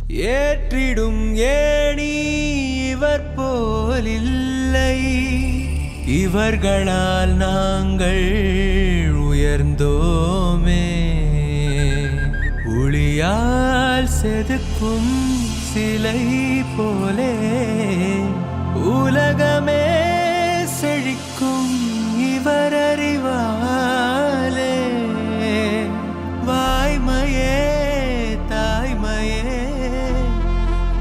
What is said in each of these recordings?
ஏற்றிடும் ஏணி இவர் போலில்லை, இவர்களால் நாங்கள் உயர்ந்தோமே. ஒளியால் செதுக்கும் சிலை போலே உலகமே செழிக்கும் இவர் அறிவாலே. வாய்மையே தாய்மையே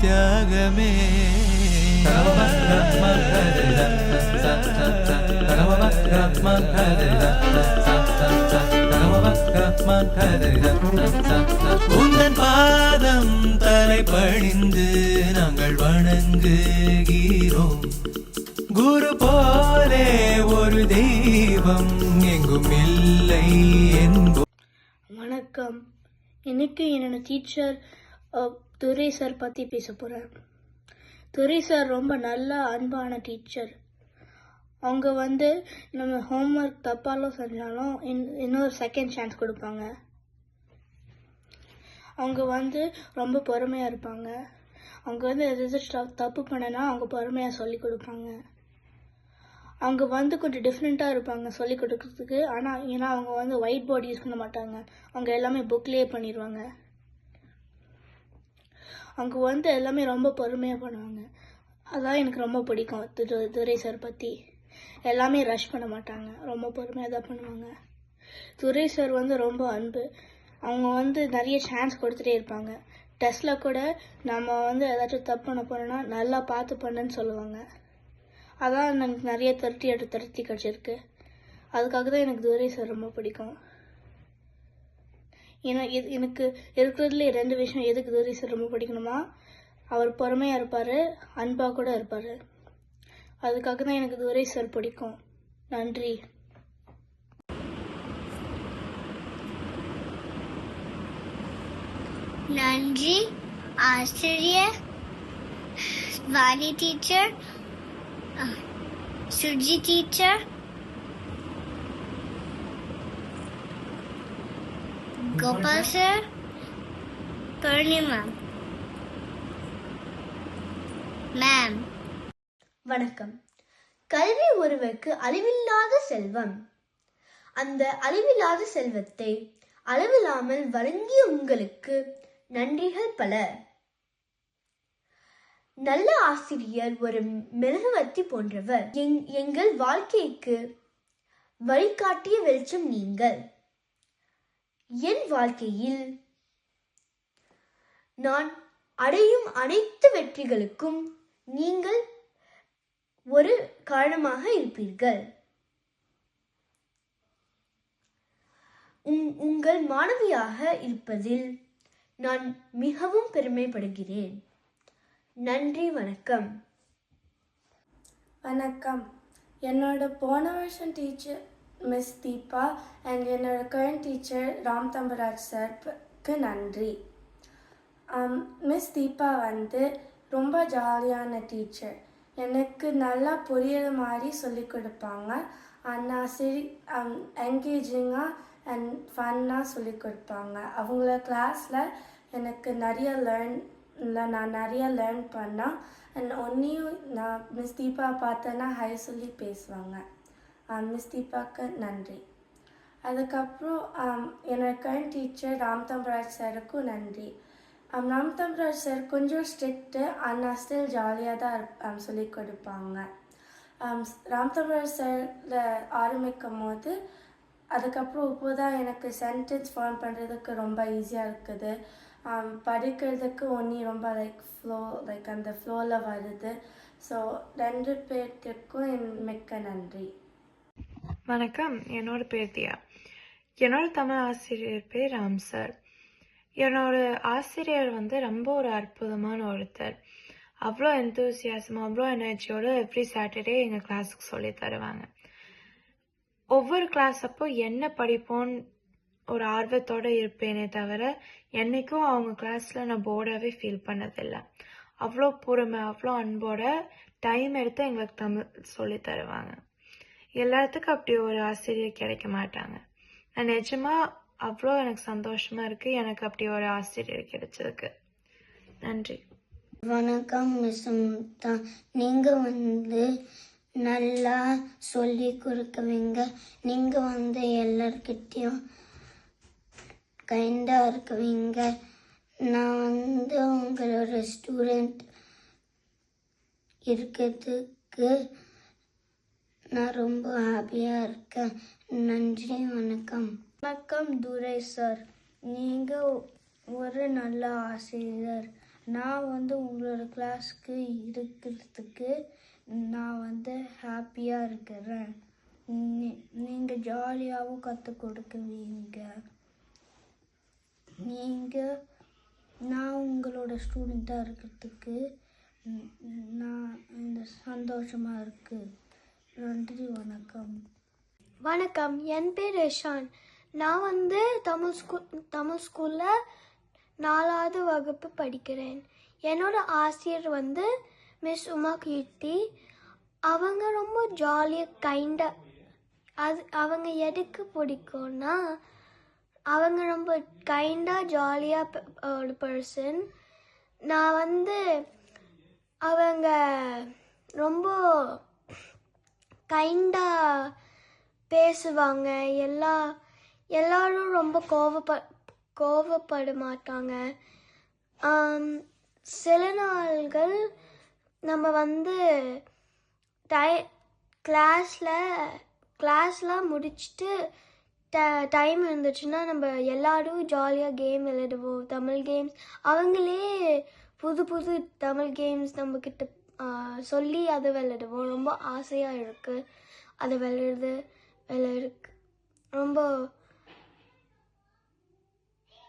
தியாகமே. உந்தன் பாதம் தலை பணிந்து நாங்கள் வணங்குகிறோம். குரு போலே ஒரு தெய்வம் எங்கும் இல்லை என்போம். வணக்கம். இன்னைக்கு என்னோட டீச்சர் துரை சார் பற்றி பேச போகிறேன். துரை சார் ரொம்ப நல்ல அன்பான டீச்சர். அவங்க நம்ம ஹோம்ஒர்க் தப்பாலும் செஞ்சாலும் இன்னொரு செகண்ட் சான்ஸ் கொடுப்பாங்க. அவங்க ரொம்ப பொறுமையாக இருப்பாங்க. அவங்க எதாவது தப்பு பண்ணனா அவங்க பொறுமையாக சொல்லி கொடுப்பாங்க. அவங்க கொஞ்சம் டிஃப்ரெண்ட்டாக இருப்பாங்க சொல்லி கொடுக்கறதுக்கு. ஆனால் ஏன்னா அவங்க ஒயிட் போர்டு யூஸ் பண்ண மாட்டாங்க. அவங்க எல்லாமே புக்லேயே பண்ணிடுவாங்க. அவங்க எல்லாமே ரொம்ப பொறுமையாக பண்ணுவாங்க. அதான் எனக்கு ரொம்ப பிடிக்கும் துரை சார் பற்றி. எல்லாமே ரஷ் பண்ண மாட்டாங்க, ரொம்ப பொறுமையாக தான் பண்ணுவாங்க. துரை சார் ரொம்ப அன்பு. அவங்க நிறைய சான்ஸ் கொடுத்துட்டே இருப்பாங்க. டெஸ்ட்டில் கூட நம்ம ஏதாச்சும் தப்பு பண்ண போனோன்னா நல்லா பார்த்து பண்ணுன்னு சொல்லுவாங்க. அதான் எனக்கு நிறைய 30 கிடச்சிருக்கு. அதுக்காக தான் எனக்கு துரை சார் ரொம்ப பிடிக்கும். ஏன்னா எனக்கு இருக்கிறதுல 2 விஷயம் எதுக்கு துரை சார் ரொம்ப பிடிக்கணுமா, அவர் பொறுமையாக இருப்பார், அன்பாக கூட இருப்பார். அதுக்காக தான் எனக்கு துரை சார் பிடிக்கும். நன்றி. நன்றி ஆசிரியர் Vani teacher, Suji teacher, Gopal sir, Purnima ma'am. வணக்கம். கல்வி ஒருவருக்கு அழிவில்லாத செல்வம். அந்த அழிவில்லாத செல்வத்தை அளவில்லாமல் வழங்கிய உங்களுக்கு நன்றிகள் பல. நல்ல ஆசிரியர் ஒரு மெழுகுவர்த்தி போன்றவர். எங்கள் வாழ்க்கைக்கு வழிகாட்டிய வெளிச்சம் நீங்கள். என் வாழ்க்கையில் நான் அடையும் அனைத்து வெற்றிகளுக்கும் நீங்கள் ஒரு காரணமாக இருப்பீர்கள். உங்கள் மாணவியாக இருப்பதில் நான் மிகவும் பெருமைப்படுகிறேன். நன்றி. வணக்கம். வணக்கம். என்னோட போன வருஷம் டீச்சர் மிஸ் தீபா அண்ட் என்னோட கரண்ட் டீச்சர் ராம் தம்பராஜ் சாருக்கு நன்றி. மிஸ் தீபா ரொம்ப ஜாலியான டீச்சர். எனக்கு நல்லா புரியுற மாதிரி சொல்லி கொடுப்பாங்க. ஆனால் என்கேஜிங்காக அண்ட் ஃபன்னாக சொல்லி கொடுப்பாங்க. அவங்கள கிளாஸில் எனக்கு நான் நிறைய லேர்ன் பண்ணேன். அண்ட் ஒன்றையும் நான் மிஸ் தீபா பார்த்தேன்னா ஹை சொல்லி பேசுவாங்க. மிஸ் தீபாவுக்கு நன்றி. அதுக்கப்புறம் என்னோட கரண்ட் டீச்சர் ராம் தம்பராஜ் சாருக்கும் நன்றி. ராம் தம்பராஜ் சார் கொஞ்சம் ஸ்ட்ரிக்ட்டு, ஆனால் ஸ்டில் ஜாலியாக தான் சொல்லிக் கொடுப்பாங்க. ராம் தம்பராஜ் சாரில் ஆரம்பிக்கும் போது அதுக்கப்புறம் இப்போதான் எனக்கு சென்டென்ஸ் ஃபார்ம் பண்ணுறதுக்கு ரொம்ப ஈஸியாக இருக்குது. படிக்கிறதுக்கு ரொம்ப அந்த ஃப்ளோவில் வருது. ஸோ 2 பேர்த்துக்கும் மிக்க நன்றி. வணக்கம். என்னோட பேர் தியா. என்னோட தமிழ் ஆசிரியர் பேர் ராம் சார். என்னோட ஆசிரியர் ரொம்ப ஒரு அற்புதமான ஒருத்தர். அவ்வளோ எந்தூசியாசமாக அவ்வளோ எனர்ஜியோடு எவ்ரி சாட்டர்டே எங்கள் கிளாஸுக்கு சொல்லி தருவாங்க. ஒவ்வொரு கிளாஸ் அப்போ என்ன படிப்போன்னு ஒரு ஆர்வத்தோடு இருப்பேனே தவிர என்றைக்கும் அவங்க கிளாஸில் நான் போர்டாகவே ஃபீல் பண்ணதில்லை. அவ்வளோ பொறுமை, அவ்வளோ அன்போட டைம் எடுத்து எங்களுக்கு தமிழ் சொல்லி தருவாங்க. எல்லாத்துக்கும் அப்படி ஒரு ஆசிரியர் கிடைக்க மாட்டாங்க. நான் நிஜமாக அவ்வளோ எனக்கு சந்தோஷமாக இருக்குது எனக்கு அப்படி ஒரு ஆசிரியர் கிடைச்சதுக்கு. நன்றி. வணக்கம் மிஸ் முக்தா. நீங்கள் நல்லா சொல்லி கொடுக்குவீங்க. நீங்கள் எல்லார்கிட்டையும் கைண்டாக இருக்குவீங்க. நான் உங்களோட ஸ்டூடெண்ட் இருக்கிறதுக்கு நான் ரொம்ப ஹாப்பியாக இருக்கேன். நன்றி, வணக்கம். வணக்கம் துரை சார், நீங்கள் ஒரு நல்ல ஆசிரியர். நான் உங்களோட கிளாஸ்க்கு இருக்கிறதுக்கு நான் ஹாப்பியாக இருக்கிறேன். நீங்கள் ஜாலியாகவும் கற்றுக் கொடுக்குவீங்க. நான் உங்களோட ஸ்டூடெண்ட்டாக இருக்கிறதுக்கு நான் சந்தோஷமாக இருக்கு. நன்றி, வணக்கம். வணக்கம், என் பேர் யஷான். நான் தமிழ் ஸ்கூலில் 4வது வகுப்பு படிக்கிறேன். என்னோட ஆசிரியர் மிஸ் உமா கீர்த்தி. அவங்க ரொம்ப ஜாலியாக கைண்டாக அவங்க எதுக்கு பிடிக்கும்னா அவங்க ரொம்ப கைண்டாக ஜாலியாக ஒரு பர்சன். நான் அவங்க ரொம்ப கைண்டாக பேசுவாங்க. எல்லாரும் ரொம்ப கோவப்பட மாட்டாங்க. சில நாள்கள் நம்ம கிளாஸ்லாம் முடிச்சுட்டு டைம் இருந்துச்சுன்னா நம்ம எல்லாரும் ஜாலியாக கேம் விளையாடுவோம். தமிழ் கேம்ஸ் அவங்களே புது தமிழ் கேம்ஸ் நம்மக்கிட்ட சொல்லி அதை விளையாடுவோம். ரொம்ப ஆசையாக இருக்குது அதை விளையாடுறதுக்கு. ரொம்ப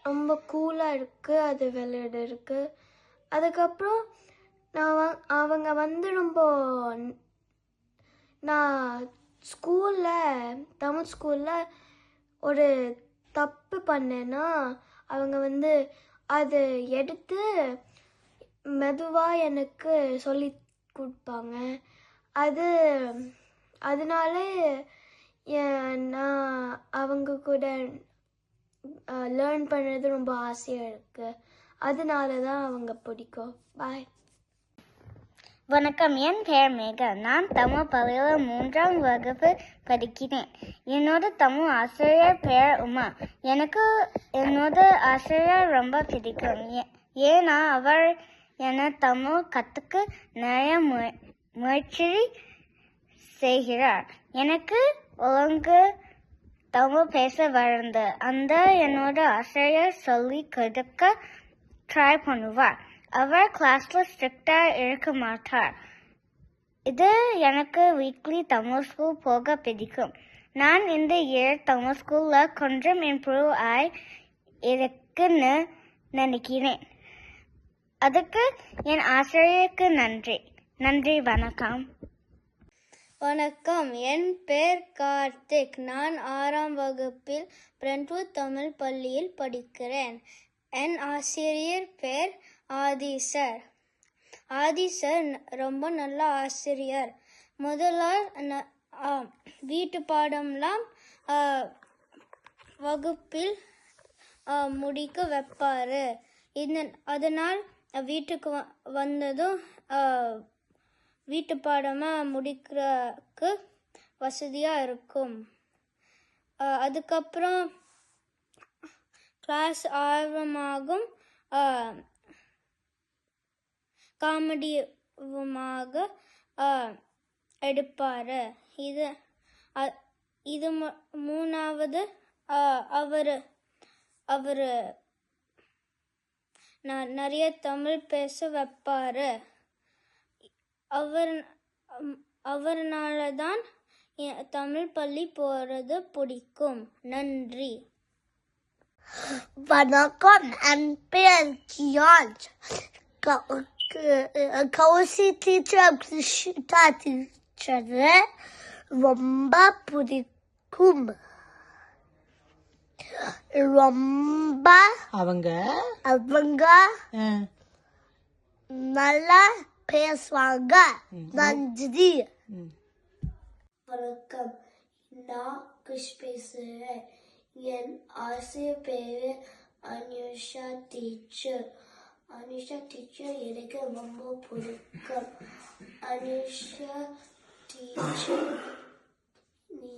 ரொம்ப கூலாக இருக்குது அது விளையாடுறதுக்கு. அதுக்கப்புறம் அவங்க ரொம்ப நான் தமிழ் ஸ்கூலில் ஒரு தப்பு பண்ணேன்னா அவங்க அதை எடுத்து மெதுவாக எனக்கு சொல்லி கொடுப்பாங்க. அதனால நான் அவங்க கூட லேர்ன் பண்ணுறது ரொம்ப ஆசையாக இருக்குது. அதனால தான் அவங்க பிடிக்கும். பாய். வணக்கம், என் பெயர் மேகா. நான் தமிழ் பள்ளியில் 3ஆம் வகுப்பு படிக்கிறேன். என்னோட தமிழ் ஆசிரியர் பெயர் உமா. எனக்கு என்னோட ஆசிரியர் ரொம்ப பிடிக்கும். ஏன்னா அவர் என்னை தமிழ் கற்றுக்க நிறைய முயற்சி செய்கிறார். எனக்கு ஒழுங்கு தமிழ் பேச வருது. என்னோட ஆசிரியர் சொல்லி கொடுக்க ட்ரை பண்ணுவார். அவர் கிளாஸ்ல ஸ்ட்ரிக்டா இருக்க மாட்டார். இது எனக்கு வீக்லி தமிழ் ஸ்கூல் போக பிடிக்கும். நான் இந்த இயர் தமிழ் ஸ்கூல்ல கொஞ்சம் இம்ப்ரூவ் இருக்குன்னு நினைக்கிறேன். அதுக்கு என் ஆசிரியருக்கு நன்றி, வணக்கம். வணக்கம், என் பேர் கார்த்திக். நான் 6ஆம் வகுப்பில் பிரண்ட்வுட் தமிழ் பள்ளியில் படிக்கிறேன். என் ஆசிரியர் பேர் ஆதி சார். ஆதி சார் ரொம்ப நல்ல ஆசிரியர். முதல்ல வீட்டு பாடம்லாம் வகுப்பில் முடிக்க வைப்பார். அதனால் வீட்டுக்கு வந்ததும் வீட்டு பாடமாக முடிக்கிறதுக்கு வசதியாக இருக்கும். அதுக்கப்புறம் கிளாஸ் ஆர்வமாகும் காமெடியுமாக எடுப்பார். இது 3வது அவர் நிறைய தமிழ் பேச வைப்பார். அவர்னால தான் தமிழ் பள்ளி போகிறது பிடிக்கும். நன்றி. வணக்கம், என் பேர் ஜார்ஜ். கௌசி டீச்சர், கிருஷ்ணா டீச்சரை ரொம்ப பிடிக்கும். ரொம்ப அவங்க நல்லா பேசுவாங்க. நன்றி. வணக்கம், நான் கிருஷ் பேசுகிறேன். என் ஆசிரியர் பேர் அனுஷா டீச்சர். அனிஷா டீச்சர் எனக்கு ரொம்ப பிடிக்கும். அனிஷா டீச்சர் நீ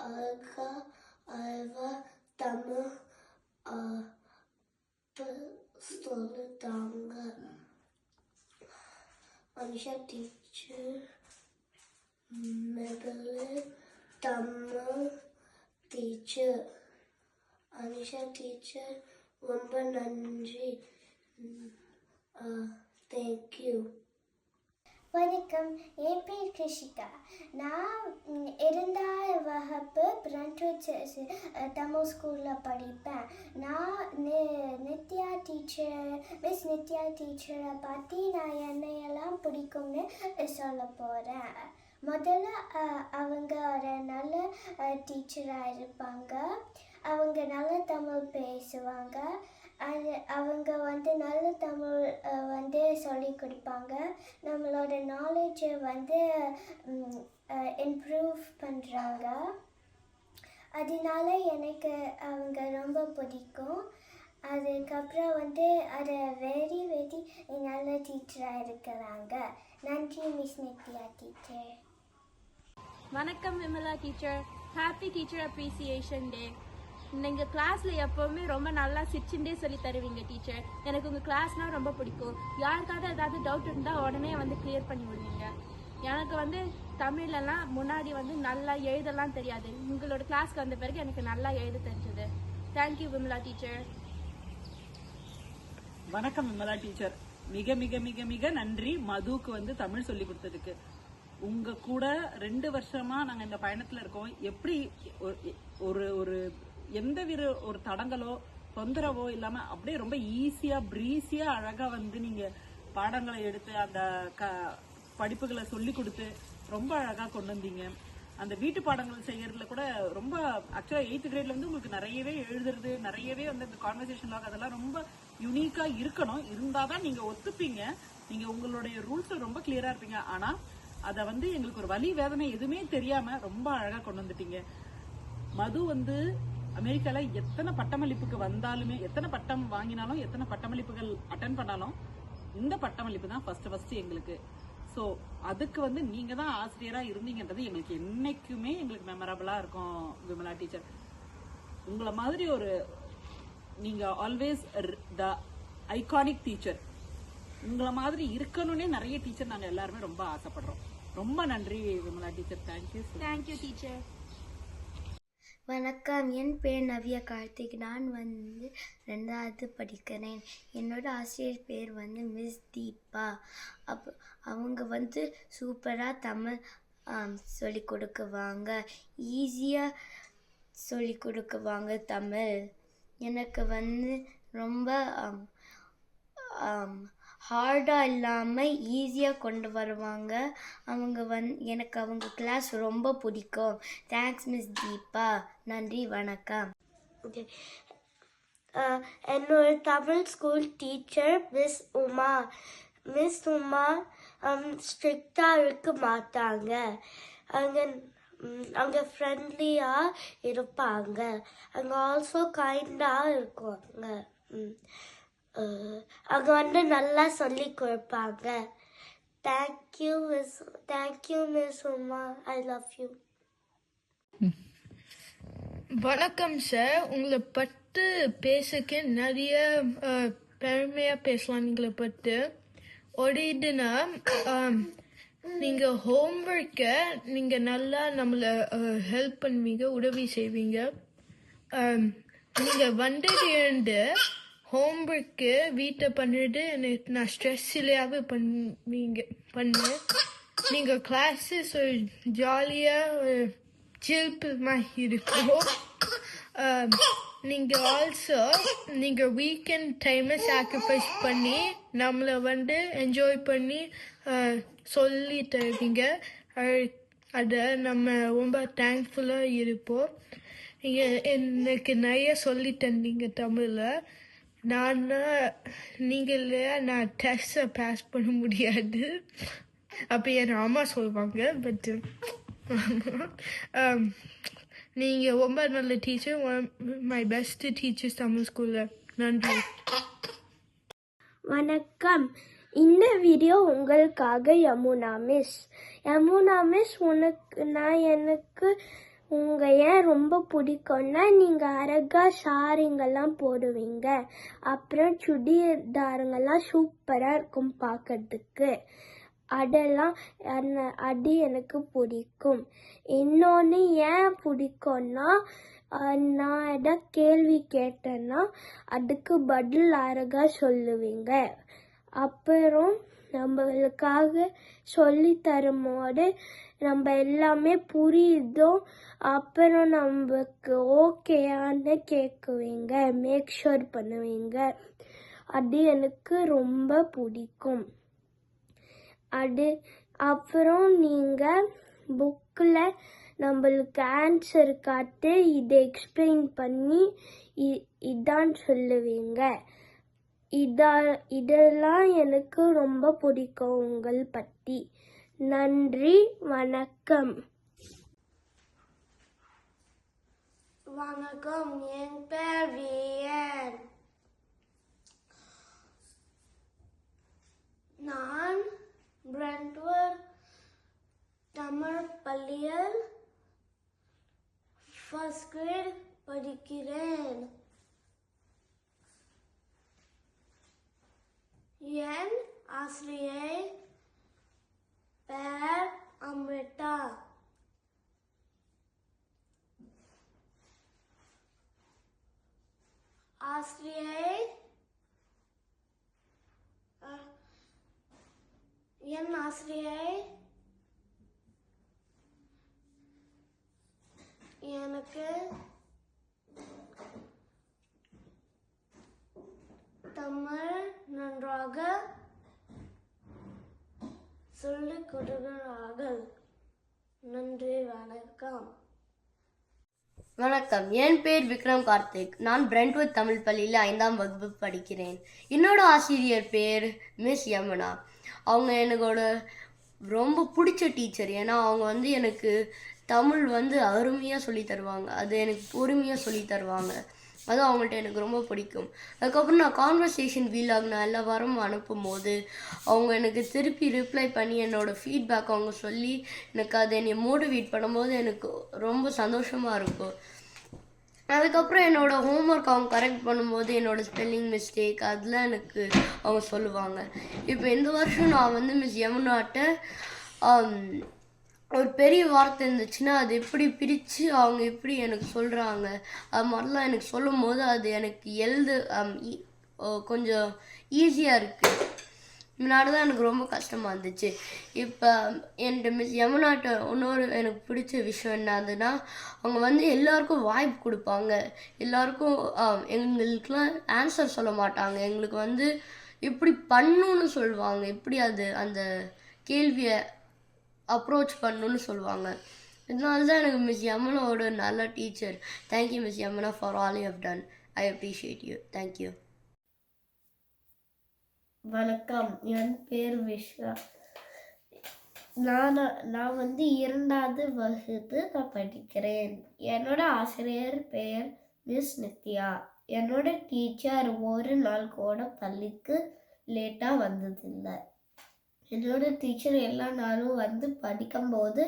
அழகா தமிழ் சொல்லுதாங்க. அனிஷா டீச்சர் முதல்ல தமிழ் டீச்சர். அனிஷா டீச்சர் ரொம்ப நன்றி. தேங்க்யூ. வணக்கம், என் பேர் கிருஷிகா. நான் 2ஆம் வகுப்பு பிரண்ட்வுட் தமிழ் ஸ்கூலில் படிப்பேன். நான் நித்யா டீச்சர் மிஸ் நித்யா டீச்சரை பற்றி நான் என்னையெல்லாம் பிடிக்கும்னு சொல்ல போகிறேன். முதல்ல அவங்க ஒரு நல்ல டீச்சராக இருப்பாங்க. அவங்க நல்ல தமிழ் பேசுவாங்க. அவங்க நல்ல தமிழ் சொல்லி கொடுப்பாங்க. நம்மளோட நாலேஜை இம்ப்ரூவ் பண்ணுறாங்க. அதனால எனக்கு அவங்க ரொம்ப பிடிக்கும். அதுக்கப்புறம் அதை வெரி வெரி நல்ல டீச்சராக இருக்கிறாங்க. நன்றி மிஸ் நித்யா டீச்சர். வணக்கம் Vimala teacher. Happy teacher appreciation day. நீங்கள் கிளாஸில் எப்போவுமே ரொம்ப நல்லா சிரிச்சுட்டே சொல்லி தருவீங்க டீச்சர். எனக்கு உங்கள் கிளாஸ்னால் ரொம்ப பிடிக்கும். யாருக்காவது ஏதாவது டவுட் இருந்தால் உடனே கிளியர் பண்ணி விடுவீங்க. எனக்கு தமிழ்லலாம் முன்னாடி நல்லா எழுதலாம் தெரியாது. உங்களோட கிளாஸ்க்கு வந்த பிறகு எனக்கு நல்லா எழுத தெரிஞ்சது. Thank you Vimala teacher. வணக்கம் விமலா டீச்சர். மிக மிக மிக மிக நன்றி மதுவுக்கு தமிழ் சொல்லி கொடுத்ததுக்கு. உங்க கூட 2 வருஷமா நாங்க இந்த பயணத்துல இருக்கோம். எப்படி ஒரு ஒரு எந்தவித ஒரு தடங்களோ தொந்தரவோ இல்லாம அப்படியே ரொம்ப ஈஸியா பிரீஸியா அழகா நீங்க பாடங்களை எடுத்து அந்த படிப்புகளை சொல்லி கொடுத்து ரொம்ப அழகா கொண்டு வந்தீங்க. அந்த வீட்டு பாடங்கள் செய்யறதுல கூட ரொம்ப ஆக்சுவலா 8th கிரேட்ல உங்களுக்கு நிறையவே எழுதுறது, நிறையவே இந்த கான்வர்சேஷன் லாக் அதெல்லாம் ரொம்ப யூனிக்கா இருக்கணும். இருந்தாதான் நீங்க ஒத்துப்பீங்க. நீங்க உங்களுடைய ரூல்ஸ்ல ரொம்ப கிளியரா இருப்பீங்க. ஆனா அத எங்களுக்கு ஒரு வலி வேதனை எதுவுமே தெரியாம ரொம்ப அழகா கொண்டு வந்துட்டீங்க. மது அமெரிக்கால எத்தனை பட்டமளிப்புக்கு வந்தாலுமே, எத்தனை பட்டம் வாங்கினாலும், எத்தனை பட்டமளிப்புகள் அட்டன் பண்ணாலும் இந்த பட்டமளிப்பு தான் ஃபர்ஸ்ட் எங்களுக்கு. ஸோ அதுக்கு நீங்க தான் ஆசிரியரா இருந்தீங்கன்றது எங்களுக்கு என்னைக்குமே மெமரபிளா இருக்கும் விமலா டீச்சர். உங்களை மாதிரி ஒரு நீங்க ஆல்வேஸ் த ஐகானிக் டீச்சர். உங்களை மாதிரி இருக்கணும்னே நிறைய டீச்சர் நாங்க எல்லாருமே ரொம்ப ஆசைப்படுறோம். ரொம்ப நன்றி விமலா டீச்சர். Thank you teacher. வணக்கம், என் பேர் நவ்யா கார்த்திக். நான் 2வது படிக்கிறேன். என்னோட ஆசிரியர் பேர் மிஸ் தீபா. அவங்க சூப்பராக தமிழ் சொல்லி கொடுக்குவாங்க. ஈஸியாக சொல்லி கொடுக்குவாங்க தமிழ். எனக்கு ரொம்ப ஹார்டாக இல்லாமல் ஈஸியாக கொண்டு வருவாங்க. எனக்கு அவங்க கிளாஸ் ரொம்ப பிடிக்கும். Thanks miss Deepa. நன்றி, வணக்கம். என்னோட Tamil school teacher miss Uma. Miss Uma ஸ்ட்ரிக்டாக இருக்க மாட்டாங்க. அவங்க ஃப்ரெண்ட்லியாக இருப்பாங்க. அவங்க ஆல்சோ கைண்டாக இருக்குவாங்க. அவங்க நல்லா சொல்லி கொடுப்பாங்க. Thank you miss Uma. I love you. வணக்கம் சார். உங்களை பற்றி பேசுக்கு நிறைய பெருமையாக பேசலாம். நீங்களை பற்றி ஒரு இதுனா நீங்கள் ஹோம்ஒர்க்கை நீங்கள் நல்லா நம்மளை ஹெல்ப் பண்ணுவீங்க, உதவி செய்வீங்க. நீங்கள் வந்தது ஹோம்ஒர்க்கு வீட்டை பண்ணிட்டு எனக்கு நான் ஸ்ட்ரெஸ் இல்லாத பண்ணேன். நீங்கள் கிளாஸஸ் ஒரு ஜாலியாக சில்பமாக இருக்கும். நீங்கள் ஆல்சோ நீங்கள் வீக்கெண்ட் டைமை சாக்ரிஃபைஸ் பண்ணி நம்மளை என்ஜாய் பண்ணி சொல்லி தருவீங்க. அதை நம்ம ரொம்ப தேங்க்ஃபுல்லாக இருப்போம். நீங்கள் எனக்கு நிறைய சொல்லி தந்தீங்க தமிழில். நீங்கள் இல்லையா நான் டெஸ்ட்டை பாஸ் பண்ண முடியாது. அப்போ என் அம்மா சொல்லுவாங்க. பட் நீங்கள் ரொம்ப நல்ல teacher. My best teachers Tamil ஸ்கூலில். நன்றி. வணக்கம். இந்த வீடியோ உங்களுக்காக யமுனா மிஸ். யமுனா மிஸ், எனக்கு உங்கள் ஏன் ரொம்ப பிடிக்கும்னா நீங்கள் அழகா சாரிங்கெல்லாம் போடுவீங்க. அப்புறம் சுடிதாருங்கெல்லாம் சூப்பராக இருக்கும் பார்க்கறதுக்கு. அது எனக்கு பிடிக்கும். இன்னொன்று ஏன் பிடிக்கும்னா நான் எதாவது கேள்வி கேட்டேன்னா அதுக்கு பதில் அழகா சொல்லுவீங்க. அப்புறம் நம்மளுக்காக சொல்லி தரும்போது நம்ம எல்லாமே புரியுதோ அப்புறம் நமக்கு ஓகேயான்னு கேட்குவீங்க, மேக் ஷூர் பண்ணுவீங்க. அது எனக்கு ரொம்ப பிடிக்கும். அப்புறம் நீங்கள் புக்கில் நம்மளுக்கு ஆன்சர் காட்டு இதை எக்ஸ்பிளைன் பண்ணி இதான் சொல்லுவீங்க. இதெல்லாம் எனக்கு ரொம்ப பிடிக்கும் உங்கள் பற்றி. நன்றி, வணக்கம். வணக்கம், என் பேர் வியன். நான் பிரெண்ட்வுட் தமிழ் பள்ளியில் ஃபர்ஸ்ட் கிரேட் படிக்கிறேன். என் ஆசிரியை பெயர் அமிர்தா. என் ஆசிரியை எனக்கு தமிழ் நன்றாக சொல்லிக் கொடுக்கிறார்கள். நன்றி, வணக்கம். வணக்கம், என் பேர் விக்ரம் கார்த்திக். நான் பிரெண்ட்வுட் தமிழ் பள்ளியில் 5ஆம் வகுப்பு படிக்கிறேன். என்னோட ஆசிரியர் பேர் மிஸ் யமுனா. அவங்க எனக்கோட ரொம்ப பிடிச்ச டீச்சர். ஏன்னா அவங்க எனக்கு தமிழ் அருமையாக சொல்லி தருவாங்க. அது எனக்கு பொறுமையாக சொல்லி தருவாங்க. அது அவங்கள்ட்ட எனக்கு ரொம்ப பிடிக்கும். அதுக்கப்புறம் நான் கான்வர்சேஷன் வீலாக் நான் எல்லா வாரமும் அனுப்பும் போது அவங்க எனக்கு திருப்பி ரிப்ளை பண்ணி என்னோடய ஃபீட்பேக் அவங்க சொல்லி எனக்கு அதை என்னை மோட்டிவேட் பண்ணும்போது எனக்கு ரொம்ப சந்தோஷமாக இருக்கும். அதுக்கப்புறம் என்னோடய ஹோம்ஒர்க் அவங்க கரெக்ட் பண்ணும்போது என்னோடய ஸ்பெல்லிங் மிஸ்டேக் அதெல்லாம் எனக்கு அவங்க சொல்லுவாங்க. இப்போ இந்த வருஷம் நான் மிஸ் யமுனாட்ட ஒரு பெரிய வார்த்தை இருந்துச்சுன்னா அது எப்படி பிரித்து அவங்க எப்படி எனக்கு சொல்கிறாங்க அது மாதிரிலாம் எனக்கு சொல்லும் போது அது எனக்கு கொஞ்சம் ஈஸியாக இருக்குது. முன்னாடி தான் எனக்கு ரொம்ப கஷ்டமாக இருந்துச்சு. இப்போ என்கிட்ட மிஸ் யமுனாட்ட இன்னொரு எனக்கு பிடிச்ச விஷயம் என்னதுன்னா அவங்க எல்லாருக்கும் வாய்ப்பு கொடுப்பாங்க. எல்லாருக்கும் எங்களுக்கெலாம் ஆன்சர் சொல்ல மாட்டாங்க. எங்களுக்கு இப்படி பண்ணணுன்னு சொல்லுவாங்க. எப்படி அந்த கேள்வியை அப்ரோச் பண்ணணுன்னு சொல்லுவாங்க. இதனால தான் எனக்கு மிஸ் யமுனாவோட நல்ல teacher. Thank you miss Yamuna for all you have done. I appreciate you. Thank you. வணக்கம், என் பேர் விஸ்வா. நான் 2வது வகுப்பு நான் படிக்கிறேன். என்னோட ஆசிரியர் பெயர் மிஸ் நித்யா. என்னோட டீச்சர் ஒரு நாள் கூட பள்ளிக்கு லேட்டாக வந்ததில்லை. என்னோட டீச்சர் எல்லா நாளும் படிக்கும்போது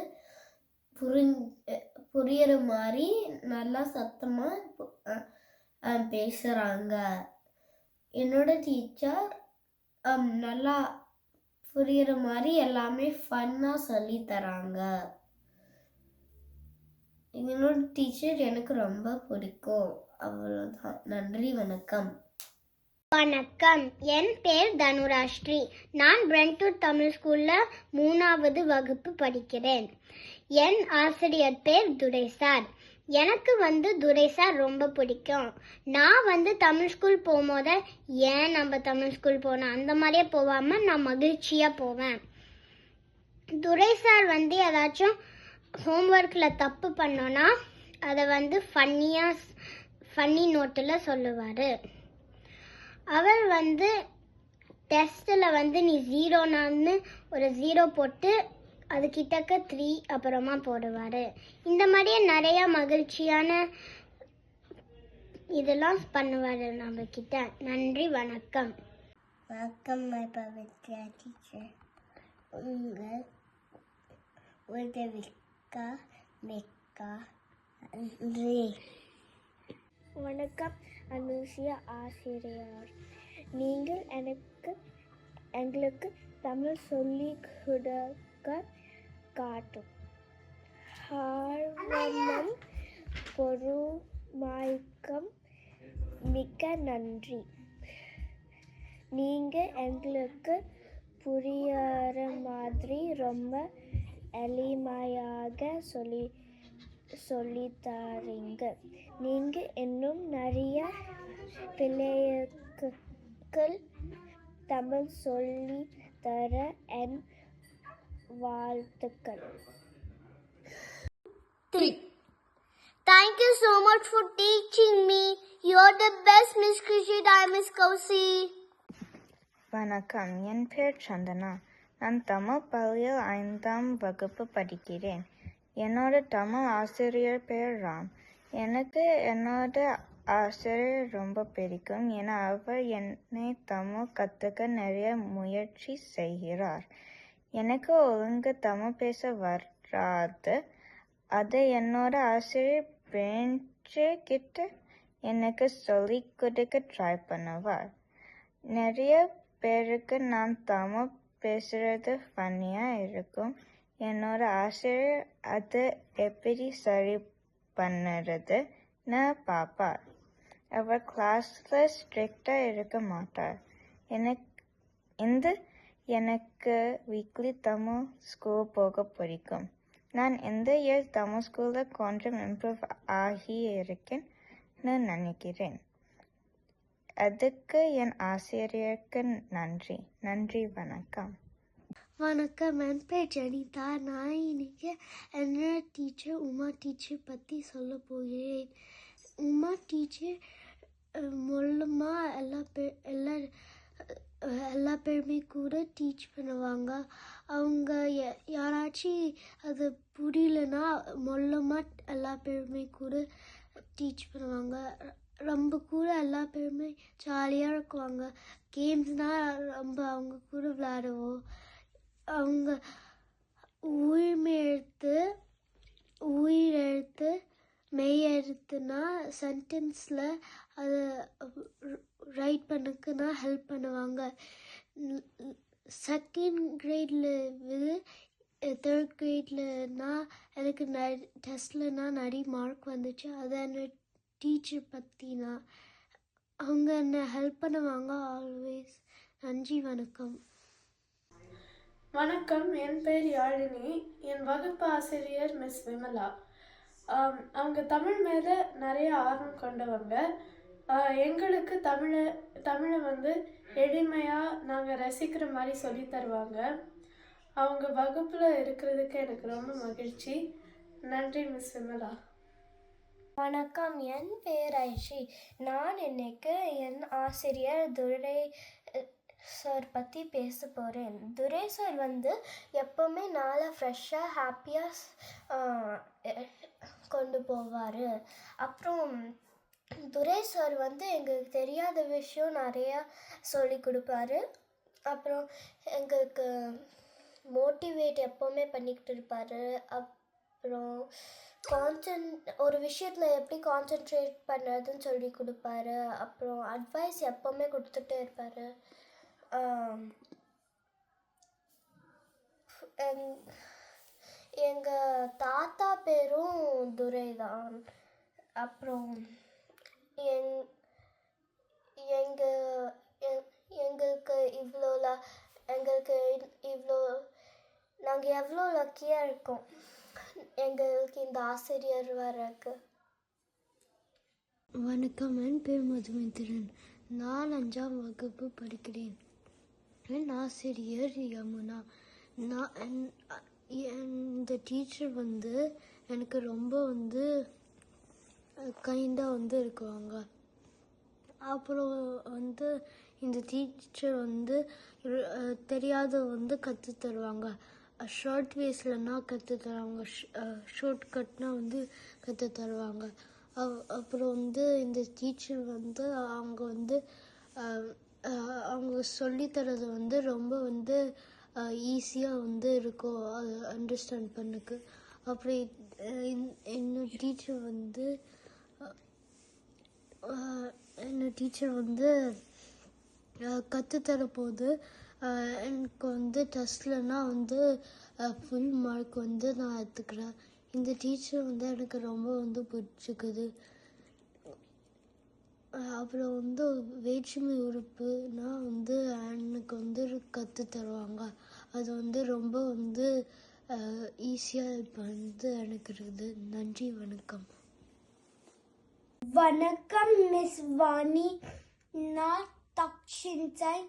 புரியுற மாதிரி நல்லா சத்தமாக பேசுகிறாங்க. என்னோட டீச்சர் நல்லா புரியுற மாதிரி எல்லாமே ஃபன்னாக சொல்லி தராங்க. என்னோட டீச்சர் எனக்கு ரொம்ப பிடிக்கும். அவ்வளோதான். நன்றி, வணக்கம். வணக்கம், என் பேர் தனுராஸ்ரீ. நான் பிரெண்ட்வுட் தமிழ் ஸ்கூலில் 3வது வகுப்பு படிக்கிறேன். என் ஆசிரியர் பேர் துரை சார். எனக்கு துரை சார் ரொம்ப பிடிக்கும். நான் தமிழ் ஸ்கூல் போகும்போது ஏன் நம்ம தமிழ் ஸ்கூல் போனோம் அந்த மாதிரியே போகாமல் நான் மகிழ்ச்சியாக போவேன். துரை சார் ஏதாச்சும் ஹோம்ஒர்க்கில் தப்பு பண்ணோன்னா அதை ஃபன்னி நோட்டில் சொல்லுவார். அவர் டெஸ்ட்டில் நீ 0 ஒரு 0 போட்டு அது கிட்டக்க 3 அப்புறமா போடுவார். இந்த மாதிரியே நிறையா மகிழ்ச்சியான இதெல்லாம் பண்ணுவார் நம்மக்கிட்ட. நன்றி, வணக்கம். வணக்கம் மை பவித்ரா டீச்சர். உங்கள் உதவிக்கா மிக்க நன்றி. வணக்கம் அனுஷியா ஆசிரியர். நீங்கள் எங்களுக்கு தமிழ் சொல்லிக் கொடுக்க காட்டும் ஆர்வமும் பொறுமைக்கும் மிக்க நன்றி. நீங்கள் எங்களுக்கு புரியுற மாதிரி ரொம்ப எளிமையாக சொல்லித்தரீங்க. நீங்கள் இன்னும் நிறைய பிள்ளைகளுக்கு தமிழ் சொல்லித்தர என் வாழ்த்துக்கள். Thank you so much for teaching me. You're the best, Miss Krishida and Miss Kausi. வணக்கம், என் பேர் சந்தனா. நான் தமிழ் பள்ளியில் 5ஆம் வகுப்பு படிக்கிறேன். என்னோட தமிழ் ஆசிரியர் பேர் ராம். எனக்கு என்னோட ஆசிரியர் ரொம்ப பிடிக்கும். ஏன்னா அவர் என்னை தமிழ் கற்றுக்க நிறைய முயற்சி செய்கிறார். எனக்கு ஒழுங்கு தமிழ் பேச வராது. அதை என்னோட ஆசிரியர் பெஞ்சு கிட்ட எனக்கு சொல்லிக் கொடுக்க ட்ரை பண்ணுவார். நிறைய பேருக்கு நான் தமிழ் பேசுறது ஃபன்னியாக இருக்கும். என்னோட ஆசிரியர் அதை எப்படி சரி பண்ணுறதுன்னு பார்ப்பார். அவர் கிளாஸில் ஸ்ட்ரிக்டாக இருக்க மாட்டார். எனக்கு வீக்லி தமிழ் ஸ்கூல் போக பிடிக்கும். நான் இந்த இயர் தமிழ் ஸ்கூலில் கொஞ்சம் இம்ப்ரூவ் ஆகி இருக்கேன்னு நினைக்கிறேன். அதுக்கு என் ஆசிரியருக்கு நன்றி. வணக்கம். வணக்கம், என் பேர் ஜெனிதா. நான் இன்னைக்கு என்னோட டீச்சர் உமா டீச்சர் பற்றி சொல்ல போகிறேன். உமா டீச்சர் மூலமாக எல்லா பேருமே கூட டீச் பண்ணுவாங்க. அவங்க யாராச்சும் அது புரியலன்னா மூலமாக எல்லா பேருமே கூட டீச் பண்ணுவாங்க. ரொம்ப கூட எல்லா பேருமே ஜாலியாக இருக்குவாங்க. கேம்ஸ்னால் ரொம்ப அவங்க கூட விளையாடுவோம். அவங்க உயிரெழுத்து மெய் எழுத்துனா சென்டென்ஸில் அதை ரைட் பண்ணக்குன்னா ஹெல்ப் பண்ணுவாங்க. செகண்ட் கிரேடில் தேர்ட் கிரேட்லனா எனக்கு டெஸ்ட்லனா நிறைய மார்க் வந்துச்சு. அதை என்ன டீச்சர் பற்றினா அவங்க என்ன ஹெல்ப் பண்ணுவாங்க ஆல்வேஸ். நன்றி, வணக்கம். வணக்கம், என் பேர் யாழினி. என் வகுப்பு ஆசிரியர் மிஸ் விமலா. அவங்க தமிழ் மேலே நிறைய ஆர்வம் கொண்டவங்க. எங்களுக்கு தமிழை வந்து எளிமையாக நாங்கள் ரசிக்கிற மாதிரி சொல்லி தருவாங்க. அவங்க வகுப்பில் இருக்கிறதுக்கு எனக்கு ரொம்ப மகிழ்ச்சி. நன்றி மிஸ் விமலா. வணக்கம், என் பேர் ஐஷி. நான் இன்னைக்கு என் ஆசிரியர் துரை சார் பற்றி பேச போகிறேன். துரை சார் வந்து எப்போவுமே நாளை ஃப்ரெஷ்ஷாக ஹாப்பியாக கொண்டு போவார். அப்புறம் துரை சார் வந்து எங்களுக்கு தெரியாத விஷயம் நிறையா சொல்லி கொடுப்பாரு. அப்புறம் எங்களுக்கு மோட்டிவேட் எப்போவுமே பண்ணிக்கிட்டு இருப்பார். அப்புறம் ஒரு விஷயத்தில் எப்படி கான்சென்ட்ரேட் பண்ணுறதுன்னு சொல்லி கொடுப்பாரு. அப்புறம் அட்வைஸ் எப்போவுமே கொடுத்துட்டே இருப்பார். எங்கள் தாத்தா பேரும் துரை தான். அப்புறம் எங்களுக்கு இவ்வளோ நாங்கள் எவ்வளோ லக்கியாக இருக்கோம் எங்களுக்கு இந்த ஆசிரியர் வரக்கு. வணக்கம், என் பேர் மதுமித்திரன். நான் 5ஆம் வகுப்பு படிக்கிறேன். என் ஆசிரியர் யமுனா. இந்த டீச்சர் வந்து எனக்கு ரொம்ப கைண்டாக இருக்குவாங்க. அப்புறம் இந்த டீச்சர் தெரியாத கற்று தருவாங்க. ஷார்ட் வேஸ்லனா கற்று தருவாங்க, ஷார்ட் கட்னா கற்று தருவாங்க. அப்புறம் இந்த டீச்சர் அவங்க அவங்க சொல்லித்தரது வந்து ரொம்ப வந்து ஈஸியாக வந்து இருக்கும் அது அண்டர்ஸ்டாண்ட் பண்ணுக்கு. அப்படி என்னோட டீச்சர் வந்து கற்றுத்தர போது எனக்கு வந்து டெஸ்ட்லனா வந்து ஃபுல் மார்க் வந்து நான் எடுத்துக்கிறேன். இந்த டீச்சர் வந்து எனக்கு ரொம்ப வந்து பிடிச்சிக்குது. அப்புறம் வந்து வேற்றுமை உறுப்புனா வந்து எனக்கு வந்து கற்று தருவாங்க. அது வந்து ரொம்ப வந்து ஈஸியாக இப்போ வந்து எனக்கு இருக்குது. நன்றி, வணக்கம். வணக்கம் மிஸ் வாணி, நான் தக்ஷின்சன்.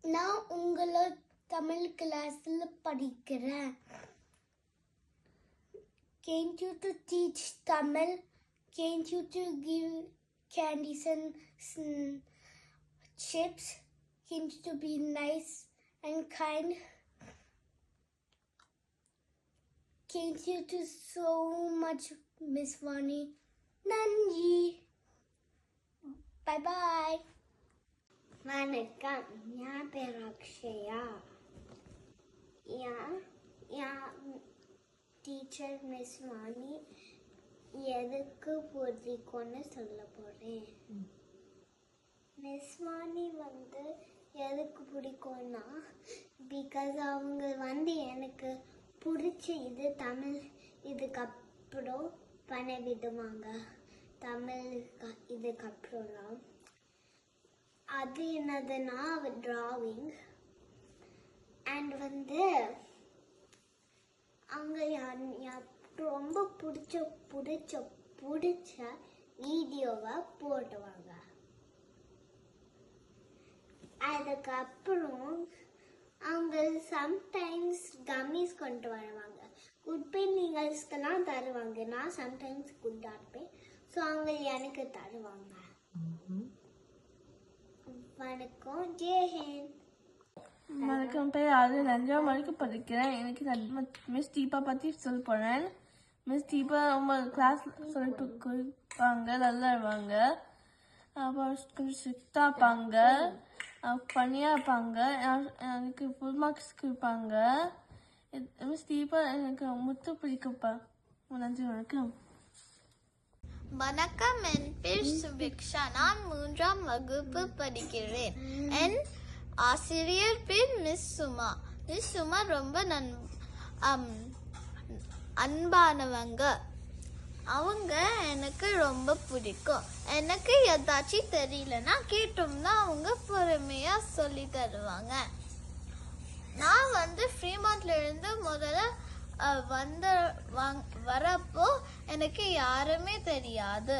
நான் உங்களோட தமிழ் கிளாஸில் படிக்கிறேன். Can't you to teach Tamil? Can't you to give candies and chips? Can't you to be nice and kind? Can't you to so much, Miss Vani? Nanji. Bye bye. வணக்கம், என் பேர் அக்ஷயா. என் டீச்சர் மிஸ் வாணி எதுக்கு பிடிக்கும்னு சொல்ல போகிறேன். Miss Vani வந்து எதுக்கு பிடிக்கும்னா பிகாஸ் அவங்க வந்து எனக்கு பிடிச்ச இது தமிழ் இதுக்கப்புறம் பண்ண விடுவாங்க. தமிழ் இதுக்கப்புறம்லாம் அது என்னதுன்னா டிராவிங். அண்ட் வந்து அவங்க ரொம்ப பிடிச்ச வீடியோவை போடுவாங்க. அதுக்கப்புறம் அவங்க சம்டைம்ஸ் கம்மிஸ் கொண்டு வருவாங்க. குட் பெயிண்டிங்கர்ஸ்க்கெல்லாம் தருவாங்க. நான் சம்டைம்ஸ் குட்டாக இருப்பேன், ஸோ அவங்க எனக்கு தருவாங்க. வணக்கம், ஜெயஹிந்த். வணக்கம், பேர் அது 5ஆம் வரைக்கும் படிக்கிறேன். எனக்கு மிஸ் தீபா பற்றி சொல்ல போகிறேன். மிஸ் தீபா ரொம்ப கிளாஸ் சொல்லிட்டு கொடுப்பாங்க, நல்லா இருப்பாங்க. அப்புறம் கொஞ்சம் ஸ்ட்ரிக்டாக இருப்பாங்க, பண்ணியாக இருப்பாங்க. எனக்கு ஃபுல் மார்க்ஸ் கொடுப்பாங்க. மிஸ் தீபா எனக்கு முத்து பிடிக்கும்ப்பா. நன்றி, வணக்கம். வணக்கம், என் பேர் சுபிக்ஷா. நான் 3ஆம் வகுப்பு படிக்கிறேன். என் ஆசிரியர் பேர் மிஸ் சுமா. மிஸ் சுமா ரொம்ப அன்பானவங்க. அவங்க எனக்கு ரொம்ப பிடிக்கும். எனக்கு ஏதாச்சும் தெரியலன்னா கேட்டோம்னா அவங்க பொறுமையாக சொல்லி தருவாங்க. நான் வந்து ஃப்ரீமான்ட்ல இருந்து முதல்ல வரப்போ எனக்கு யாருமே தெரியாது.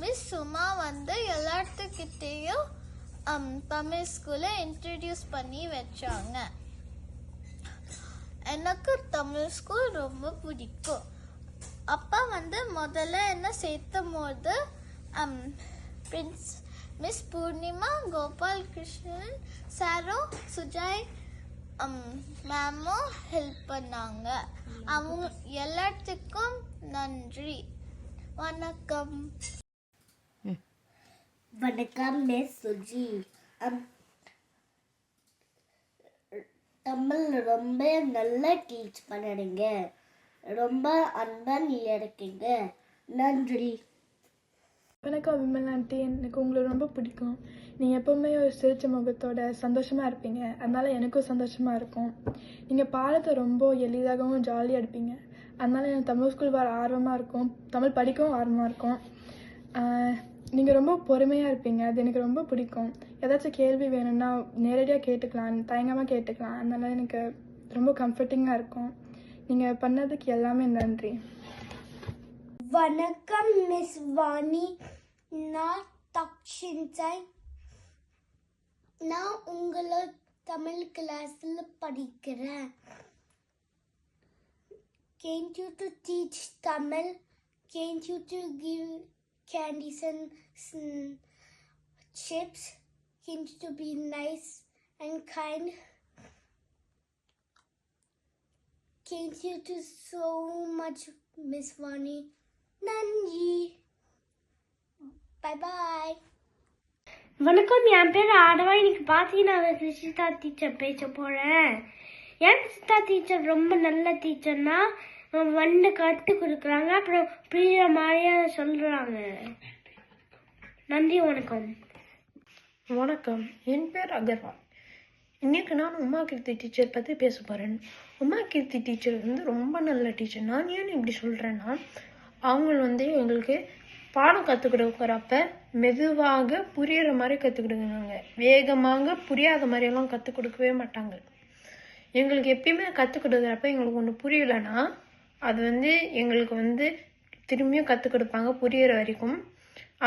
மிஸ் சுமா வந்து எல்லாத்துக்கிட்டேயும் தமிழ் ஸ்கூலை இன்ட்ரடியூஸ் பண்ணி வச்சாங்க. எனக்கு தமிழ் ஸ்கூல் ரொம்ப பிடிக்கும். அப்பா வந்து முதல்ல என்ன சேர்த்தும் போது மிஸ் பூர்ணிமா, கோபால் கிருஷ்ணன் சாரும், சுஜாய் மேமும் ஹெல்ப் பண்ணாங்க. அவங்க எல்லாத்துக்கும் நன்றி. வணக்கம். வணக்கம் மிஸ் சுஜி. தமிழ் ரொம்ப நல்லா டீச் பண்ணுறீங்க. ரொம்ப அன்பா நீ இருக்கீங்க. நன்றி. வணக்கம் விமல் ஆண்டி, எனக்கு உங்களை ரொம்ப பிடிக்கும். நீங்கள் எப்போவுமே ஒரு சிரிச்ச முகத்தோட சந்தோஷமாக இருப்பீங்க, அதனால எனக்கும் சந்தோஷமாக இருக்கும். நீங்கள் பாடத்தை ரொம்ப எளிதாகவும் ஜாலியாக எடுப்பீங்க, அதனால எனக்கு தமிழ் ஸ்கூல் வர ஆர்வமாக இருக்கும், தமிழ் படிக்கவும் ஆர்வமாக இருக்கும். நீங்கள் ரொம்ப பொறுமையாக இருப்பீங்க, அது எனக்கு ரொம்ப பிடிக்கும். ஏதாச்சும் கேள்வி வேணும்னா நேரடியாக கேட்டுக்கலாம், தயங்காமல் கேட்டுக்கலாம், அதனால எனக்கு ரொம்ப கம்ஃபர்டிங்காக இருக்கும். நீங்கள் பண்ணதுக்கு எல்லாமே நன்றி. வணக்கம் மிஸ் வாணி, நான் தக்ஷின்சன். நான் உங்களோட தமிழ் கிளாஸில் படிக்கிறேன். Can't you to teach Tamil? Can't you to give candies and chips? Can't you to be nice and kind? Can't you to so much, Miss Vani? Nanji. Bye bye. வணக்கம், என் பேர் ஆடவா. இன்னைக்கு பார்த்தீங்கன்னா கிருஷிதா டீச்சர் பேச போகிறேன். ஏன் கிருஷிதா டீச்சர் ரொம்ப நல்ல டீச்சர்னா வந்து கற்றுக் கொடுக்குறாங்க, அப்புறம் புரியுற மாதிரியே சொல்கிறாங்க. நன்றி, வணக்கம். வணக்கம், என் பேர் அகர்வால். இன்றைக்கு நான் உமா கீர்த்தி டீச்சர் பற்றி பேச போகிறேன். உமா கீர்த்தி டீச்சர் வந்து ரொம்ப நல்ல டீச்சர். நான் ஏன் இப்படி சொல்கிறேன்னா, அவங்க வந்து எங்களுக்கு பாடம் கற்றுக் கொடுக்குறப்ப மெதுவாக புரிகிற மாதிரி கற்றுக் கொடுக்குறாங்க. வேகமாக புரியாத மாதிரியெல்லாம் கற்றுக் கொடுக்கவே மாட்டாங்க. எங்களுக்கு எப்பயுமே கற்றுக் கொடுக்குறப்ப எங்களுக்கு ஒன்று புரியலைன்னா அது வந்து எங்களுக்கு வந்து திரும்பியும் கற்றுக் கொடுப்பாங்க புரிகிற வரைக்கும்.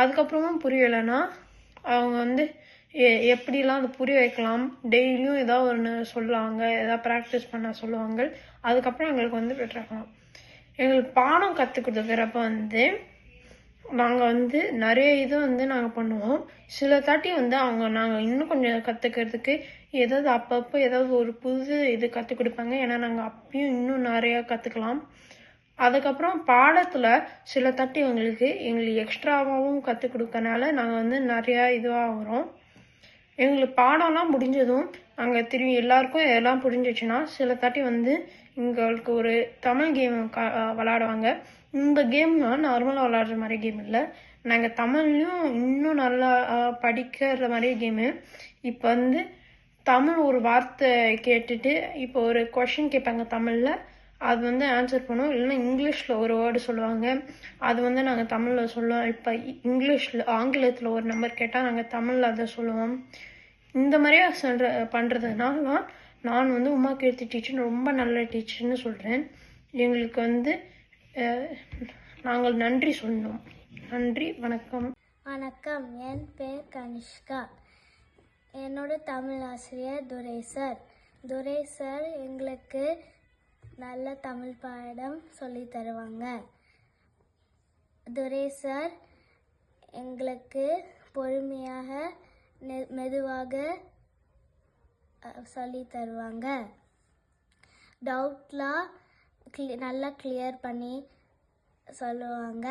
அதுக்கப்புறமும் புரியலைன்னா அவங்க வந்து எப்படிலாம் அதை புரிய வைக்கலாம், டெய்லியும் ஏதாவது ஒன்று சொல்லுவாங்க, ஏதாவது ப்ராக்டிஸ் பண்ண சொல்லுவாங்க. அதுக்கப்புறம் எங்களுக்கு வந்து பெற்றாக்கலாம். எங்களுக்கு பாடம் கற்றுக் கொடுக்குறப்ப வந்து நாங்கள் வந்து நிறைய இது வந்து நாங்கள் பண்ணுவோம். சில தாட்டி வந்து நாங்கள் இன்னும் கொஞ்சம் கற்றுக்கிறதுக்கு ஏதாவது அப்பப்போ ஏதாவது ஒரு புது இது கற்றுக் கொடுப்பாங்க. ஏன்னா நாங்கள் அப்பயும் இன்னும் நிறையா கற்றுக்கலாம். அதுக்கப்புறம் பாடத்தில் சில தாட்டி எங்களுக்கு எக்ஸ்ட்ராவாகவும் கற்றுக் கொடுக்கறனால நாங்கள் வந்து நிறையா இதுவாக வரும். எங்களுக்கு பாடம்லாம் முடிஞ்சதும் நாங்கள் திரும்பி எல்லாருக்கும் எல்லாம் புரிஞ்சிச்சுன்னா சில தாட்டி வந்து எங்களுக்கு ஒரு தமிழ் கேம் விளாடுவாங்க. இந்த கேம்லாம் நார்மலாக விளாடுற மாதிரி கேம் இல்லை, நாங்கள் தமிழ்லையும் இன்னும் நல்லா படிக்கிற மாதிரி கேமு. இப்போ வந்து தமிழ் ஒரு வார்த்தை கேட்டுட்டு இப்போ ஒரு கொஷின் கேட்பாங்க தமிழில், அது வந்து ஆன்சர் பண்ணுவோம். இல்லைன்னா இங்கிலீஷில் ஒரு வேர்டு சொல்லுவாங்க, அது வந்து நாங்கள் தமிழில் சொல்லுவோம். இப்போ ஆங்கிலத்தில் ஒரு நம்பர் கேட்டால் நாங்கள் தமிழில் அதை சொல்லுவோம். இந்த மாதிரியா பண்ணுறதுனால நான் வந்து உமா கீர்த்தி டீச்சர் ரொம்ப நல்ல டீச்சர்னு சொல்கிறேன். எங்களுக்கு வந்து நாங்கள் நன்றி சொல்லணும். நன்றி, வணக்கம். வணக்கம், என் பேர் கனிஷ்கா. என்னோட தமிழ் ஆசிரியர் துரை சார். துரை சார் எங்களுக்கு நல்ல தமிழ் பாடம் சொல்லி தருவாங்க. துரை சார் எங்களுக்கு பொறுமையாக மெதுவாக சொல்லி தருவாங்க. டவுட்லாம் நல்லா கிளியர் பண்ணி சொல்லுவாங்க.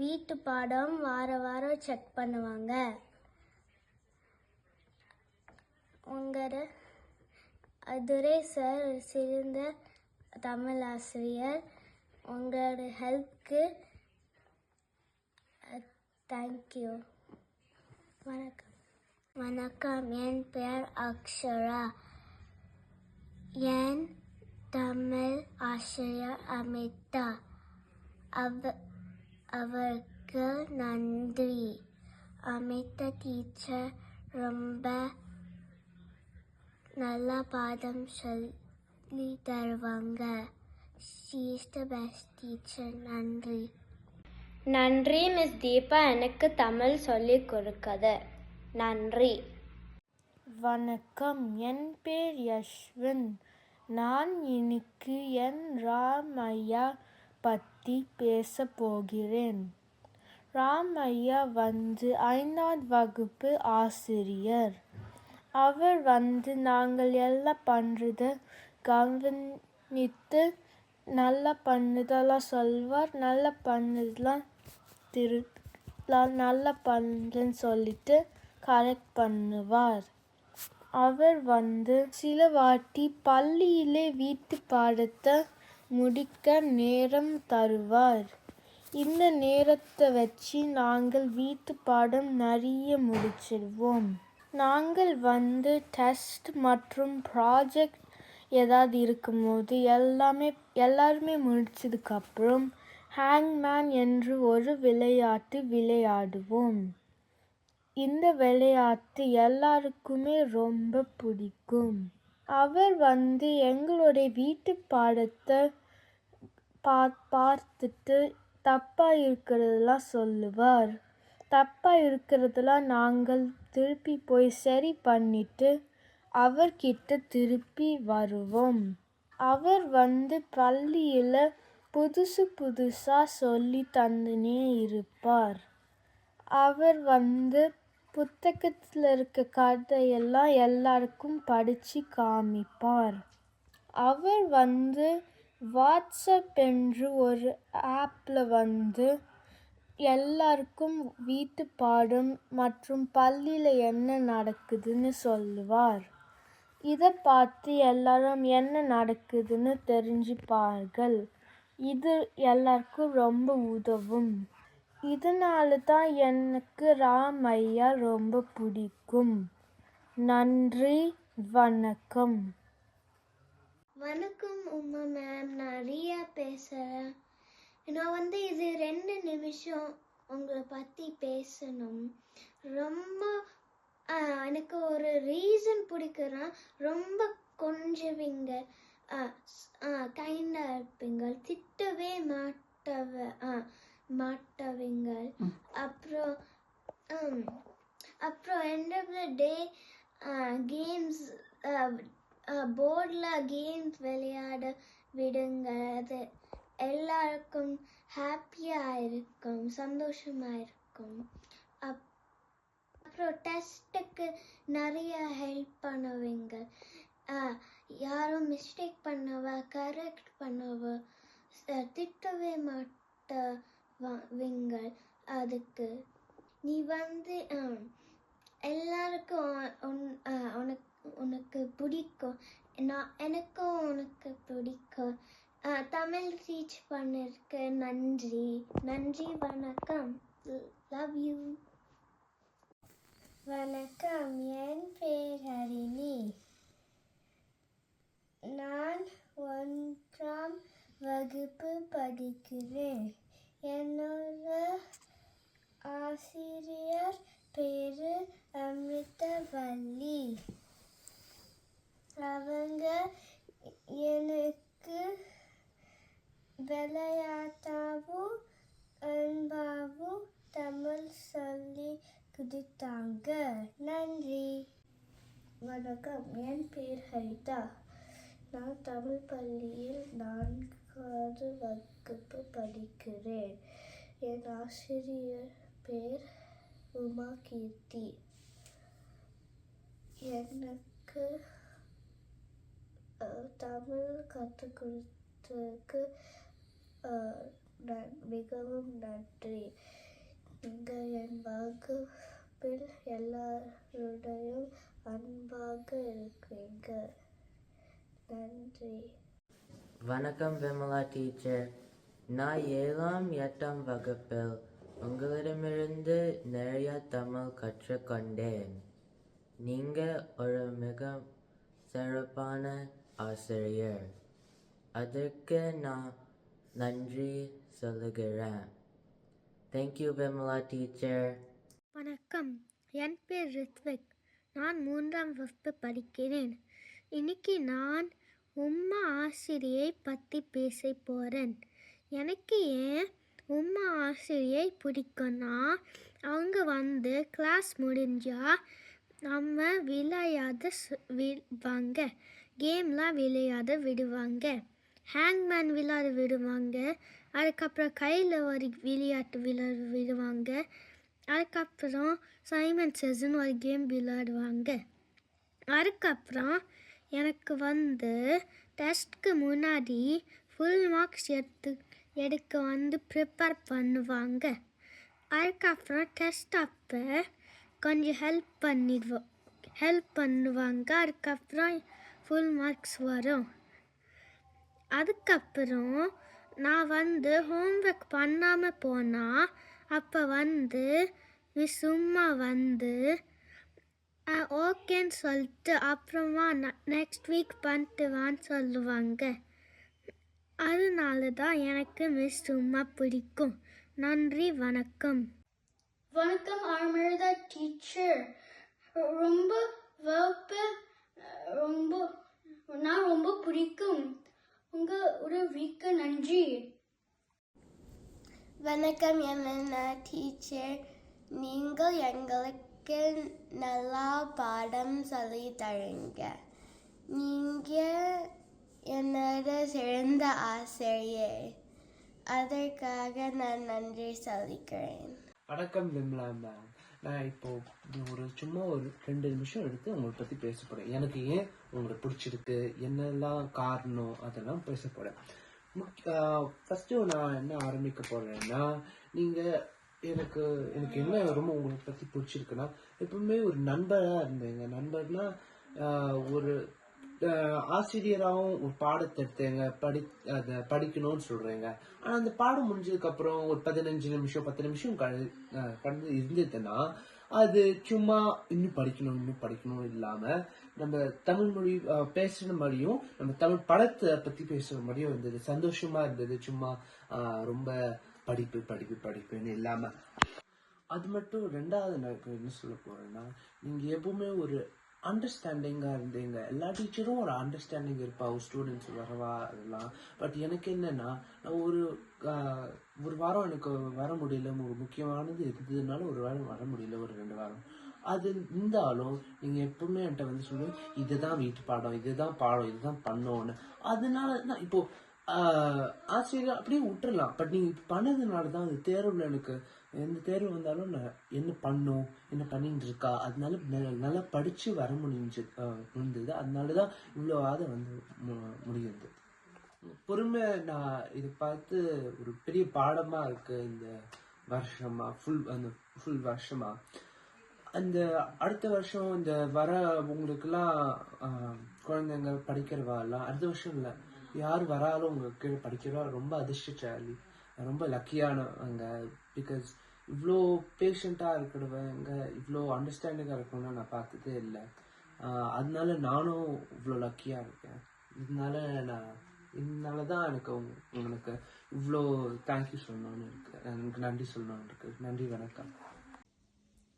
வீட்டு பாடம் வாரம் செக் பண்ணுவாங்க. உங்களோட துரை சார் ஒரு சிறந்த தமிழ் ஆசிரியர். உங்களோட ஹெல்ப்க்கு தேங்க்யூ. வணக்கம். வணக்கம், என் பேர் அக்ஷரா. என் தமிழ் ஆசிரியர் அமிதா. அவருக்கு நன்றி. அமிதா டீச்சர் ரொம்ப நல்ல பாடம் சொல்லி தருவாங்க. She is the best teacher. நன்றி. நன்றி மிஸ் தீபா, எனக்கு தமிழ் சொல்லி கொடுக்கது. நன்றி. வணக்கம், என் பேர் யஷ்வந்த். நான் இன்னைக்கு என் ராமையா பற்றி பேச போகிறேன். ராமையா வந்து 5ஆம் வகுப்பு ஆசிரியர். அவர் வந்து நாங்கள் எல்லாம் பண்ணுறத கவனித்து நல்லா பண்ணதெல்லாம் சொல்வார், நல்லா பண்ணதெல்லாம் நல்லா பண்ணுன்னு சொல்லிட்டு கரெக்ட் பண்ணுவார். அவர் வந்து சில வாட்டி பள்ளியிலே வீட்டு பாடத்தை முடிக்க நேரம் தருவார். இந்த நேரத்தை வச்சு நாங்கள் வீட்டு பாடம் நிறைய முடிச்சிடுவோம். நாங்கள் வந்து டெஸ்ட் மற்றும் ப்ராஜெக்ட் ஏதாவது இருக்கும்போது எல்லாருமே முடிச்சதுக்கப்புறம் ஹேங்மேன் என்று ஒரு விளையாட்டு விளையாடுவோம். இந்த விளையாட்டு எல்லாருக்குமே ரொம்ப பிடிக்கும். அவர் வந்து எங்களுடைய வீட்டு பாடத்தை பார்த்துட்டு தப்பாக இருக்கிறதெல்லாம் சொல்லுவார். தப்பாக இருக்கிறதெல்லாம் நாங்கள் திருப்பி போய் சரி பண்ணிட்டு அவர்கிட்ட திருப்பி வருவோம். அவர் வந்து பள்ளியில் புதுசாக சொல்லி தந்துனே இருப்பார். அவர் வந்து புத்தகத்தில் இருக்க கதையெல்லாம் எல்லாருக்கும் படித்து காமிப்பார். அவர் வந்து வாட்ஸ்அப் என்று ஒரு ஆப்பில் வந்து எல்லாருக்கும் வீட்டு பாடம் மற்றும் பள்ளியில் என்ன நடக்குதுன்னு சொல்லுவார். இதை பார்த்து எல்லாரும் என்ன நடக்குதுன்னு தெரிஞ்சுப்பார்கள். இது எல்லாருக்கும் ரொம்ப உதவும். இதனால தான் எனக்கு ராமையா ரொம்ப பிடிக்கும். நன்றி, வணக்கம். வணக்கம் உமா மேம், நான் ரியா பேசுகிறேன். நான் இது 2 நிமிஷம் உங்களை பற்றி பேசணும். ரொம்ப எனக்கு ஒரு ரீசன் பிடிக்குன்னா, ரொம்ப கொஞ்சவீங்க, கைண்டாக இருப்பீங்க, திட்டவே மாட்டவீங்க. அப்புறம் end of the day games போர்டில் கேம்ஸ் விளையாட விடுங்க. அது எல்லாருக்கும் ஹாப்பியாக இருக்கும், சந்தோஷமாக இருக்கும். அப்புறம் டெஸ்ட்டுக்கு நிறைய ஹெல்ப் பண்ணுவீங்க. யாரும் மிஸ்டேக் பண்ணவ கரெக்ட் பண்ணவ திட்டவே மாட்டவீங்க. அதுக்கு நீ எல்லாருக்கும் உனக்கு பிடிக்கும். எனக்கும் உனக்கு பிடிக்கும். தமிழ் டீச் பண்ணிருக்கு. நன்றி, வணக்கம். Love you. வணக்கம், என் பேர் ஹரிணி. நான் 1ஆம் வகுப்பு படிக்கிறேன். என்னோட ஆசிரியர் பேரு அமிர்தவல்லி. அவங்க எனக்கு விளையாட்டாவும் அன்பாவும் தமிழ் சொல்லி கொடுத்தாங்க. நன்றி. வணக்கம், என் பேர் ஹரிதா. நான் தமிழ் பள்ளியில் 4வது வகுப்பு படிக்கிறேன். என் ஆசிரியர் பேர் உமா கீர்த்தி. எனக்கு தமிழ் கற்றுக் கொடுத்ததுக்கு மிகவும் நன்றி. நீங்கள் என் வகுப்பில் எல்லாருடையும் அன்பாக இருக்கிறீங்க. நன்றி. வணக்கம் விமலா டீச்சர். நான் 7ஆம் 8ஆம் வகுப்பில் உங்களிடமிருந்து நிறைய தமிழ் கற்றுக்கொண்டேன். நீங்கள் ஒரு மிக சிறப்பான ஆசிரியர். அதற்கு நான் நன்றி சொல்லுகிறேன். Thank you Vimala teacher. வணக்கம், என் பேர் ரித்விக். நான் 3ஆம் வகுப்பு படிக்கிறேன். இன்னைக்கு நான் உம்மா ஆசிரியை பற்றி பேச போகிறேன். எனக்கு ஏன் உம்மா ஆசிரியை பிடிக்கும்னா, அவங்க கிளாஸ் முடிஞ்சா நம்ம விடுவாங்க, கேம்லாம் விளையாட விடுவாங்க, ஹேங்மேன் விளையாட விடுவாங்க, அதுக்கப்புறம் கையில் ஒரு விளையாட்டு விளையாட விடுவாங்க, அதுக்கப்புறம் சைமன் செஸ்ன்னு ஒரு கேம் விளையாடுவாங்க. அதுக்கப்புறம் எனக்கு டெஸ்ட்க்கு முன்னாடி ஃபுல் மார்க்ஸ் எடுக்க ப்ரிப்பேர் பண்ணுவாங்க. அதுக்கப்புறம் டெஸ்ட் அப்போ கொஞ்சம் ஹெல்ப் பண்ணுவாங்க. அதுக்கப்புறம் ஃபுல் மார்க்ஸ் வரும். அதுக்கப்புறம் நான் ஹோம்ஒர்க் பண்ணாமல் போனால் அப்போ மிஸ் சும்மா ஓகேன்னு சொல்லிட்டு அப்புறமா நெக்ஸ்ட் வீக் பண்ணிட்டு வான்னு சொல்லுவாங்க. அதனால தான் எனக்கு மிஸ் சும்மா பிடிக்கும். நன்றி, வணக்கம். வணக்கம் அமிர்தா டீச்சர். ரொம்ப வகுப்பு நான் ரொம்ப பிடிக்கும். உங்கள் உதவிக்கு நன்றி. வணக்கம் யமுனா டீச்சர். நீங்கள் எங்களுக்கு நல்லா பாடம் சொல்லி தருங்க. நீங்கள் என்னோட சிறந்த ஆசிரியர். அதற்காக நான் நன்றி சொல்லிக்கிறேன். வணக்கம் விமலா மேம். நான் இப்போ சும்மா ஒரு 2 நிமிஷம் எடுத்து உங்களை பற்றி பேச போகிறேன். எனக்கு ஏன் உங்களை பிடிச்சிருக்கு, என்னெல்லாம் காரணம், அதெல்லாம் பேச போகிறேன். ஃபஸ்ட்டு நான் என்ன ஆரம்பிக்க போகிறேன்னா, நீங்கள் எனக்கு எனக்கு என்ன ரொம்ப உங்களை பற்றி பிடிச்சிருக்குன்னா, எப்பவுமே ஒரு நண்பராக இருந்தேங்க. நண்பர்னா ஒரு ஆசிரியராகவும் ஒரு பாடத்தை எடுத்தேங்க, அதை படிக்கணும்னு சொல்கிறேங்க. ஆனால் அந்த பாடம் முடிஞ்சதுக்கப்புறம் ஒரு 15 நிமிஷம் 10 நிமிஷம் கடந்து இருந்ததுன்னா அது சும்மா இன்னும் படிக்கணும் இல்லாமல் நம்ம தமிழ் மொழி பேசுகிற மாதிரியும் நம்ம தமிழ் படத்தை பற்றி பேசுகிற மாதிரியும் இருந்தது. சந்தோஷமாக இருந்தது. சும்மா ரொம்ப படிப்புன்னு இல்லாமல். அது மட்டும் ரெண்டாவது நான் என்ன சொல்ல போகிறேன்னா, நீங்கள் எப்பவுமே ஒரு அண்டர்ஸ்டாண்டிங்காக இருந்தீங்க. எல்லா டீச்சரும் ஒரு அண்டர்ஸ்டாண்டிங் இருப்பா, ஒரு ஸ்டூடெண்ட்ஸ் வரவா அதெல்லாம். பட் எனக்கு என்னென்னா, நான் ஒரு வாரம் எனக்கு வர முடியல, ஒரு முக்கியமானது இருந்ததுனால ஒரு வாரம் வர முடியல, ஒரு 2 வாரம். அது இருந்தாலும் நீங்கள் எப்பவுமே என்கிட்ட வந்து சொல்லுவேன், இதுதான் வீட்டு பாடம், இதுதான் பாடம், இதுதான் பண்ணோன்னு. அதனால தான் இப்போது ஆசிரியர் அப்படியே விட்டுறலாம். பட் நீங்கள் பண்ணதுனால தான் அந்த தேர்வில் எனக்கு எந்த தேர்வு வந்தாலும் நான் என்ன பண்ணிட்டு இருக்கா, அதனால நல்லா படித்து வர முடிஞ்சது. அதனால தான் இவ்வளோ வந்து முடியுது. பொறுமை நான் இதை பார்த்து ஒரு பெரிய பாடமாக இருக்குது இந்த வருஷமாக, ஃபுல் வருஷமாக. அந்த அடுத்த வருஷம் இந்த வர உங்களுக்கெல்லாம் குழந்தைங்க படிக்கிறவாலாம் அடுத்த வருஷம் இல்லை, யார் வராலும் உங்களுக்கு கீழே படிக்கிறவா ரொம்ப அதிர்ஷ்டசாலி, ரொம்ப லக்கியானவங்க. பிகாஸ் இவ்வளோ பேஷண்ட்டாக இருக்கிறவங்க, இவ்வளோ அண்டர்ஸ்டாண்டிங்காக இருக்கணும்னா நான் பார்த்ததே இல்லை. அதனால நானும் இவ்வளோ லக்கியாக இருக்கேன். இதனால தான் எனக்கு உங்களுக்கு இவ்வளோ தேங்க்யூ சொல்லணும்னு இருக்கு, எனக்கு நன்றி சொல்லணும்னு இருக்கு. நன்றி, வணக்கம்.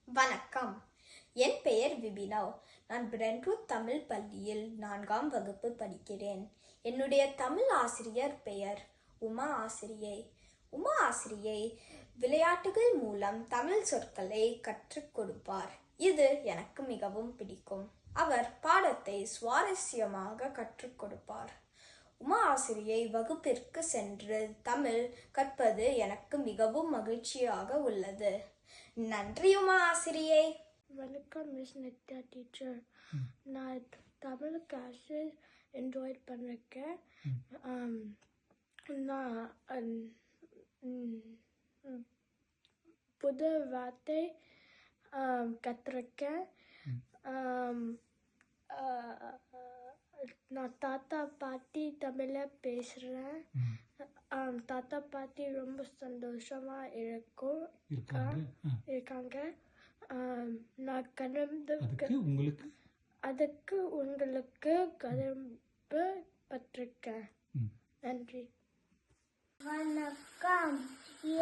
வணக்கம், என் பெயர் விபினா. நான் பிரெண்ட்வுட் தமிழ் பள்ளியில் 4ஆம் வகுப்பு படிக்கிறேன். என்னுடைய தமிழ் ஆசிரியர் பெயர் உமா ஆசிரியை. உமா ஆசிரியை விளையாட்டுகள் மூலம் தமிழ் சொற்களை கற்றுக் கொடுப்பார். இது எனக்கு மிகவும் பிடிக்கும். அவர் பாடத்தை சுவாரஸ்யமாக கற்றுக் கொடுப்பார். உமா ஆசிரியை வகுப்பிற்கு சென்று தமிழ் கற்பது எனக்கு மிகவும் மகிழ்ச்சியாக உள்ளது. நன்றி உமா ஆசிரியை. வணக்கம் மிஸ் நித்யா டீச்சர். நான் தமிழ் கிளாஸஸ் என்ஜாய் பண்ணிருக்கேன். நான் புது வார்த்தை கற்றுருக்கேன். நான் தாத்தா பாட்டி தமிழில் பேசுகிறேன். தாத்தா பாட்டி ரொம்ப சந்தோஷமாக இருக்காங்க. நான் அதுக்கு உங்களுக்கு கடம்பு பட்டிருக்கேன். நன்றி. வணக்கம்,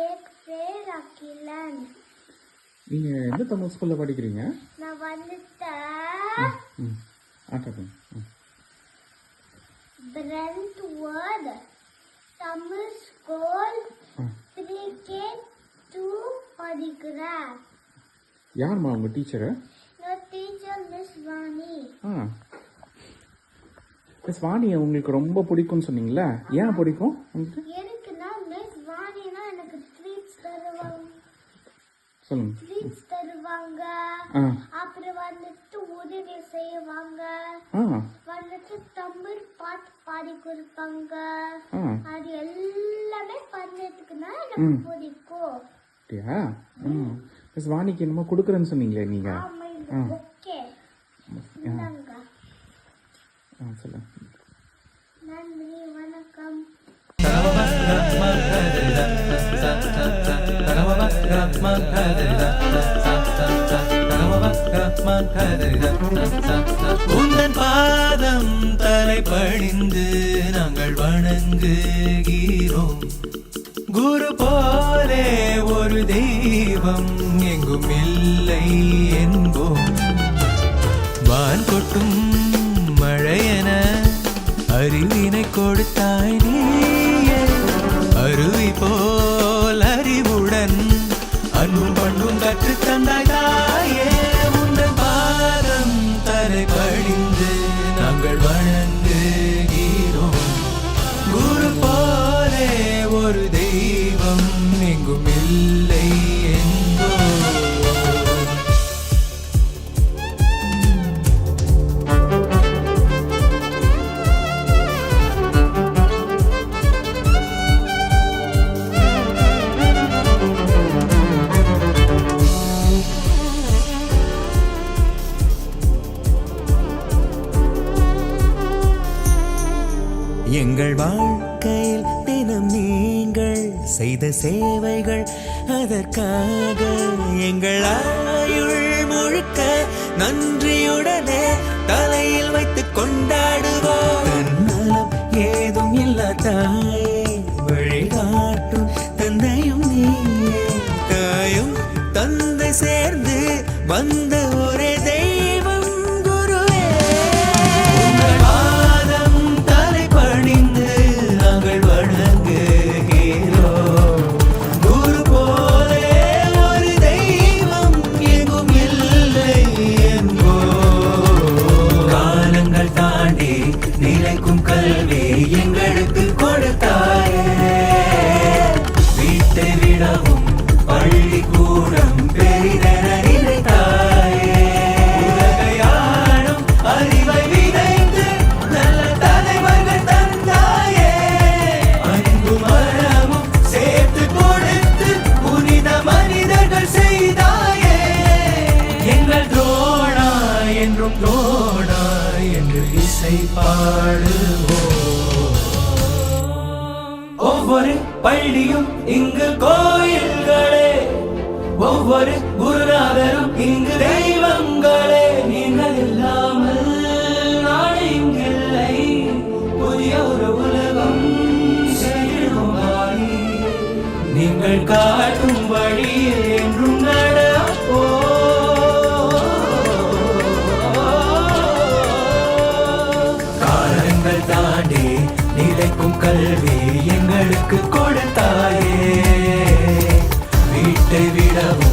என் பேர் அகிலன். நீங்க எந்த தமிழ் ஸ்கூல்ல படிக்கிறீங்க? நான் பிரெண்ட்வுட் தமிழ் ஸ்கூல் 3K2 படிக்கிறேன். யாருமா உங்க teacher? Teacher miss Vani. Miss Vani உங்களுக்கு ரொம்ப பிடிக்கும்னு சொன்னீங்களா? ஏன் பிடிக்கும் உங்களுக்கு? எனக்குன்னா மிஸ் வாணினா எனக்கு ட்ரீட்ஸ் தருவாங்க. சொல்லுங்க. ட்ரீட்ஸ் தருவாங்க. அப்புறம் வந்துட்டு உதவி செய்வாங்க. வந்துட்டு தமிழ் பாட்டு பாடி கொடுப்பாங்க. அது எல்லாமே பண்ணதுக்குன்னா எனக்கு பிடிக்கும். அப்படியா? மிஸ் வாணிக்கு என்னமோ கொடுக்குறேன்னு சொன்னீங்களே நீங்க? ஓகே, சொல்லுங்க. நன்றி, வணக்கம். உந்தன் பாதம் தலை பணிந்து நாங்கள் வணங்குகிறோம். குரு போலே ஒரு தெய்வம் எங்கும் இல்லை என்போம். வான் கொட்டும் மழையென அறிவினை கொடுத்தாய் நீயே. அருவி போல் அறிவுடன் அன்பும் பண்பும் கற்று தந்தாய் தாயே. உந்தன் பாதம் தலை பணிந்து நாங்கள் வணங்குகிறோம். குரு போலே ஒரு தெய்வம் எங்கும் இல்லை என்போம். எங்கள் வாழ்க்கையில் தினம் நீங்கள் செய்த சேவைகள் அதற்காக எங்கள் ஆயுள் முழுக்க நன்றியுடனே தலையில் வைத்து கொண்டாடுவோம். தன்னலம் ஏதும் இல்லா தாயே வழிகாட்டும் தந்தையும் நீயே, தாயும் தந்தை சேர்ந்து வந்த ஒரே தெய்வம் குருவே. உங்கள் பாதம் தலை பணிந்து நாங்கள் வணங்குகிறோம். குரு போலே ஒரு தெய்வம் எங்கும் இல்லை என்போம். காலங்கள் தாண்டி நிலைக்கும் கல்வி எங்களுக்கு கொடுத்தாயே, வீட்டை விடவும் பள்ளிக்கூடம் பெரிதென நினைத்தாயே. உலகையாளும் அறிவை விதைத்து நல்ல தலைவர்கள் தந்தாயே. அன்பும் அறமும் சேர்த்து கொடுத்து புனித மனிதர்கள் செய்தாயே. எங்கள் தோழா என்றும் தோழா என்று இசை பாடுவோம். ஒவ்வொரு பள்ளியும் இங்கு கோயில்களே, ஒவ்வொரு குருநாதரும் இங்கு தெய்வங்களே. நீங்கள் இல்லாமல் நாடு இங்கில்லை, புதிய ஒரு உலகம் செய்யுமாறி. நீங்கள் காட்டும் வழியில் என்றும் நடப்போம். காலங்கள் தாண்டி நிலைக்கும் கல்வி எங்களுக்கு கொடுத்தாயே, வீட்டை விடவும்